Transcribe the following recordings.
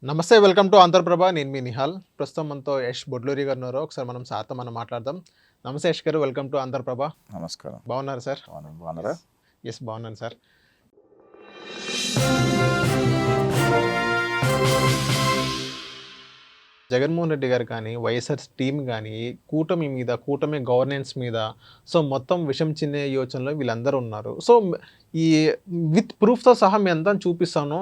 నమస్తే. Welcome to Andhra Prabha. నేను మీ నిహాల్. ప్రస్తుతం మనతో యష్ బొడ్లూరి గారు ఉన్నారు. ఒకసారి మనం సార్‌తో మాట్లాడదాం. నమస్తే యష్ గారు. Welcome to Andhra Prabha. నమస్కారం. బాగున్నారా సార్? బాగున్నారా? యెస్ బాగున్నాను సార్. జగన్మోహన్ రెడ్డి గారు కానీ, వైఎస్ఆర్ టీమ్ కానీ, కూటమి మీద, కూటమి గవర్నెన్స్ మీద మొత్తం విషం చిమ్మే యోచనలో వీళ్ళందరూ ఉన్నారు. ఈ విత్ ప్రూఫ్‌తో సహా మీ అందరం చూపిస్తాను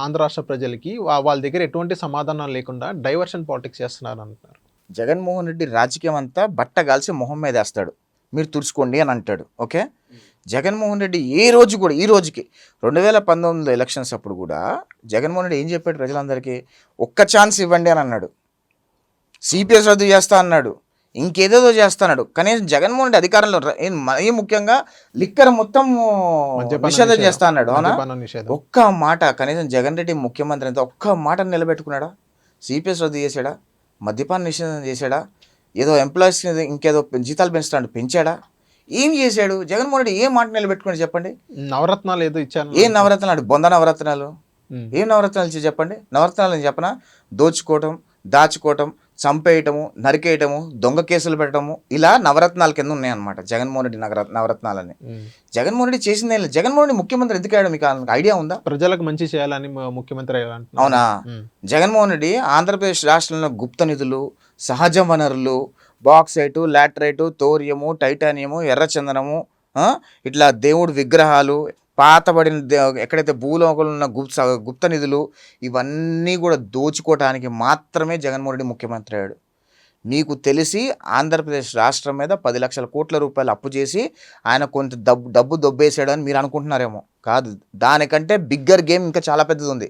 ఆంధ్ర రాష్ట్ర ప్రజలకి. వాళ్ళ దగ్గర ఎటువంటి సమాధానం లేకుండా డైవర్షన్ పాలిటిక్స్ చేస్తున్నారు అంటున్నారు. జగన్మోహన్ రెడ్డి రాజకీయం అంతా బట్ట గాల్చి మొహం మీద వేస్తాడు. మీరు తుడుచుకోండి అని అంటాడు. ఓకే. జగన్మోహన్ రెడ్డి ఏ రోజు కూడా ఈ రోజుకి 2019 ఎలక్షన్స్ అప్పుడు కూడా జగన్మోహన్ రెడ్డి ఏం చెప్పాడు ప్రజలందరికీ? ఒక్క ఛాన్స్ ఇవ్వండి అని అన్నాడు. సిపిఎస్ రద్దు చేస్తా అన్నాడు. ఇంకేదేదో చేస్తాడు. కనీసం జగన్మోహన్ రెడ్డి అధికారంలో మరీ ముఖ్యంగా లిక్కర్ మొత్తం నిషేధం చేస్తా అన్నాడు. అవునా? ఒక్క మాట కనీసం జగన్ రెడ్డి ముఖ్యమంత్రి అయితే ఒక్క మాట నిలబెట్టుకున్నాడా? సిపిఎస్ రద్దు చేశాడా? మద్యపాన నిషేధం చేశాడా? ఏదో ఎంప్లాయీస్ ఇంకేదో జీతాలు పెంచాడా? ఏం చేశాడు జగన్మోహన్ రెడ్డి? ఏ మాట నిలబెట్టుకుని చెప్పండి. నవరత్నాలు ఏదో ఇచ్చాను. ఏం నవరత్నాలు? బొంద నవరత్నాలు. ఏం నవరత్నాలు ఇచ్చి చెప్పండి. నవరత్నాలు చెప్పనా? దోచుకోవటం, దాచుకోవటం, చంపేయటము, నరికేయటము, దొంగ కేసులు పెట్టడము, ఇలా నవరత్నాల కింద ఉన్నాయన్నమాట జగన్మోహన్ రెడ్డి నవరత్నాలని. జగన్మోహన్ రెడ్డి చేసిందే. జగన్మోహన్ రెడ్డి ముఖ్యమంత్రి ఎందుకు అయ్యాడు మీకు ఐడియా ఉందా? ప్రజలకు మంచి చేయాలని ముఖ్యమంత్రి. అవునా? జగన్మోహన్ రెడ్డి ఆంధ్రప్రదేశ్ రాష్ట్రంలో గుప్త నిధులు, సహజ వనరులు, బాక్సైటు, లాటరైటు, థోరియము, టైటానియము, ఎర్రచందనము, ఇట్లా దేవుడు విగ్రహాలు, పాతబడిన ఎక్కడైతే భూలోకంలో ఉన్న గుప్త నిధులు, ఇవన్నీ కూడా దోచుకోవడానికి మాత్రమే జగన్మోహన్ రెడ్డి ముఖ్యమంత్రి అయ్యాడు. మీకు తెలిసి ఆంధ్రప్రదేశ్ రాష్ట్రం మీద 10 లక్షల కోట్ల రూపాయలు అప్పు చేసి ఆయన కొంత డబ్బు దొబ్బేసాడు అని మీరు అనుకుంటున్నారేమో. కాదు, దానికంటే బిగ్గర్ గేమ్ ఇంకా చాలా పెద్దది ఉంది.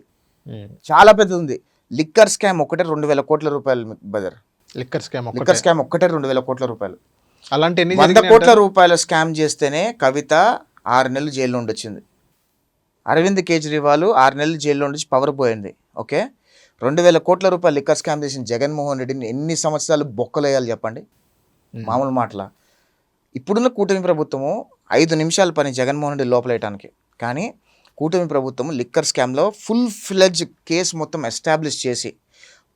చాలా పెద్దది ఉంది. లిక్కర్ స్కామ్ ఒకటే 2,000 కోట్ల రూపాయలు బదర్. లిక్కర్ స్కామ్ ఒకటే 2,000 కోట్ల రూపాయలు. అలాంటి 100 కోట్ల రూపాయల స్కామ్ చేస్తేనే కవిత 6 నెలలు జైల్లో ఉండొచ్చింది. అరవింద్ కేజ్రీవాల్ 6 నెలలు జైల్లో ఉండి పవర్ పోయింది. ఓకే. 2,000 కోట్ల రూపాయలు లిక్కర్ స్కామ్ చేసిన జగన్మోహన్ రెడ్డిని ఎన్ని సంవత్సరాలు బొక్కలేయాలి చెప్పండి? మామూలు మాటల. ఇప్పుడున్న కూటమి ప్రభుత్వము 5 నిమిషాల పని జగన్మోహన్ రెడ్డి లోపలేయటానికి. కానీ కూటమి ప్రభుత్వం లిక్కర్ స్కామ్లో ఫుల్ ఫ్లెడ్జ్ కేసు మొత్తం ఎస్టాబ్లిష్ చేసి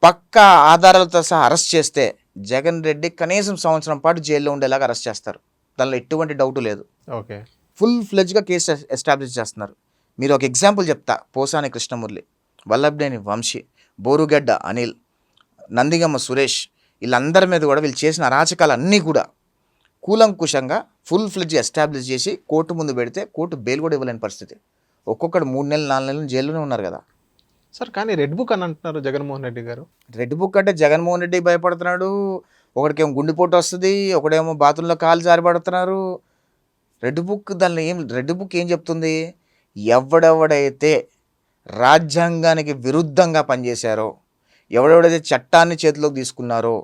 పక్కా ఆధారాలతో సహా అరెస్ట్ చేస్తే జగన్ రెడ్డి కనీసం సంవత్సరం పాటు జైల్లో ఉండేలాగా అరెస్ట్ చేస్తారు. దానిలో ఎటువంటి డౌట్ లేదు. ఓకే. ఫుల్ ఫ్లెడ్జ్గా కేసు ఎస్టాబ్లిష్ చేస్తున్నారు. మీరు ఒక ఎగ్జాంపుల్ చెప్తా. పోసాని కృష్ణమురళి, వల్లభనేని వంశీ, బోరుగడ్డ అనిల్, నందిగమ్మ సురేష్, వీళ్ళందరి మీద కూడా వీళ్ళు చేసిన అరాచకాలు అన్నీ కూడా కూలంకుషంగా ఫుల్ ఫ్లెడ్జ్ ఎస్టాబ్లిష్ చేసి కోర్టు ముందు పెడితే కోర్టు బెయిల్ కూడా ఇవ్వలేని పరిస్థితి. ఒక్కొక్కడు 3 నెలలు 4 నెలలు జైల్లోనే ఉన్నారు కదా సార్. కానీ రెడ్ బుక్ అని అంటున్నారు జగన్మోహన్ రెడ్డి గారు. రెడ్ బుక్ అంటే జగన్మోహన్ రెడ్డి భయపడుతున్నాడు. ఒకడికేమో గుండెపోటు వస్తుంది, ఒకడేమో బాత్రూంలో కాలు జారిపడుతున్నారు. రెడ్ బుక్ రెడ్ బుక్ ఏం చెప్తుంది? ఎవడెవడైతే రాజ్యాంగానికి విరుద్ధంగా పనిచేశారో, ఎవడెవడైతే చట్టాన్ని చేతిలోకి తీసుకున్నారో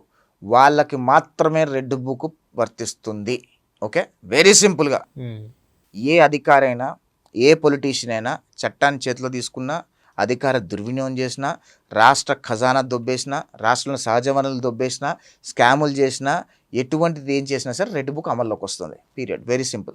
వాళ్ళకి మాత్రమే రెడ్ బుక్ వర్తిస్తుంది. ఓకే. వెరీ సింపుల్గా ఏ అధికారైనా, ఏ పొలిటీషియన్ అయినా చట్టాన్ని చేతిలో తీసుకున్నా, అధికార దుర్వినియోగం చేసినా, రాష్ట్ర ఖజానా దొబ్బేసినా, రాష్ట్రంలో సహజ వనరులు దొబ్బేసినా, స్కాములు చేసినా, ఎటువంటిది ఏం చేసినా సరే రెడ్ బుక్ అమల్లోకి వస్తుంది. పీరియడ్. Very simple.